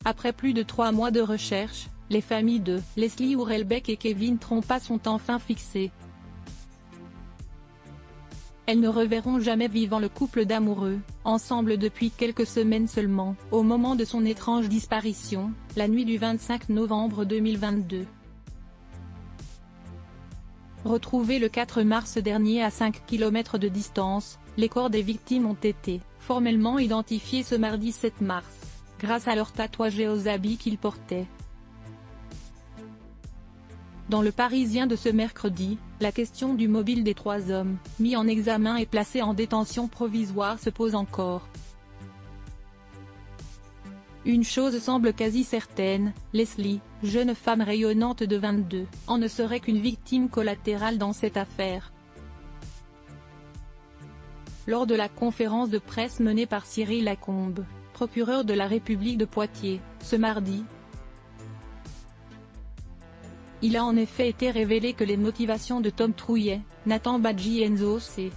Après plus de 3 mois de recherche, les familles de Leslie Hurlbeck et Kevin Trompa sont enfin fixées. Elles ne reverront jamais vivant le couple d'amoureux, ensemble depuis quelques semaines seulement, au moment de son étrange disparition, la nuit du 25 novembre 2022. Retrouvés le 4 mars dernier à 5 km de distance, les corps des victimes ont été formellement identifiés ce mardi 7 mars, grâce à leurs tatouages et aux habits qu'ils portaient. Dans le Parisien de ce mercredi, la question du mobile des 3 hommes, mis en examen et placés en détention provisoire se pose encore. Une chose semble quasi certaine, Leslie, jeune femme rayonnante de 22 ans ne serait qu'une victime collatérale dans cette affaire. Lors de la conférence de presse menée par Cyril Lacombe, procureur de la République de Poitiers, ce mardi, il a en effet été révélé que les motivations de Tom Trouillet, Nathan Badji et Enzo C.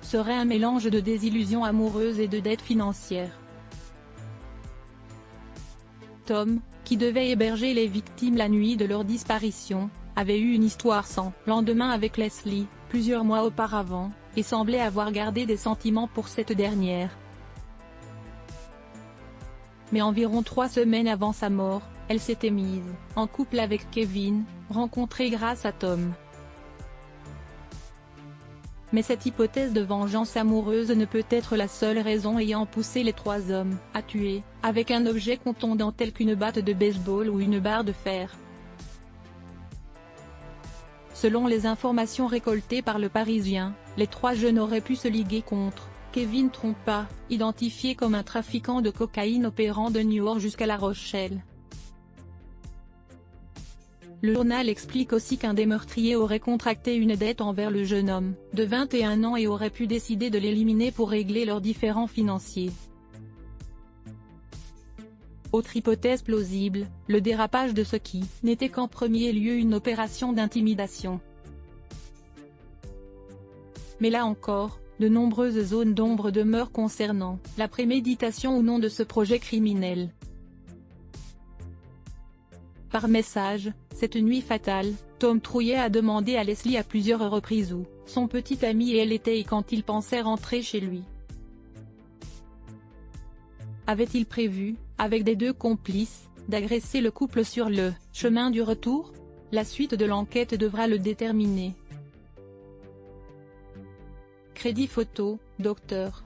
seraient un mélange de désillusion amoureuse et de dette financière. Tom, qui devait héberger les victimes la nuit de leur disparition, avait eu une histoire sans lendemain avec Leslie, plusieurs mois auparavant, et semblait avoir gardé des sentiments pour cette dernière. Mais environ 3 semaines avant sa mort, elle s'était mise en couple avec Kevin, rencontré grâce à Tom. Mais cette hypothèse de vengeance amoureuse ne peut être la seule raison ayant poussé les 3 hommes à tuer, avec un objet contondant tel qu'une batte de baseball ou une barre de fer. Selon les informations récoltées par Le Parisien, les 3 jeunes auraient pu se liguer contre Kevin Trompa, identifié comme un trafiquant de cocaïne opérant de New York jusqu'à La Rochelle. Le journal explique aussi qu'un des meurtriers aurait contracté une dette envers le jeune homme, de 21 ans et aurait pu décider de l'éliminer pour régler leurs différends financiers. Autre hypothèse plausible, le dérapage de ce qui n'était qu'en premier lieu une opération d'intimidation. Mais là encore, de nombreuses zones d'ombre demeurent concernant la préméditation ou non de ce projet criminel. Par message, cette nuit fatale, Tom Trouillet a demandé à Leslie à plusieurs reprises où son petit ami et elle étaient et quand il pensait rentrer chez lui. Avait-il prévu, avec des 2 complices, d'agresser le couple sur le chemin du retour? La suite de l'enquête devra le déterminer. Crédit photo, Dr.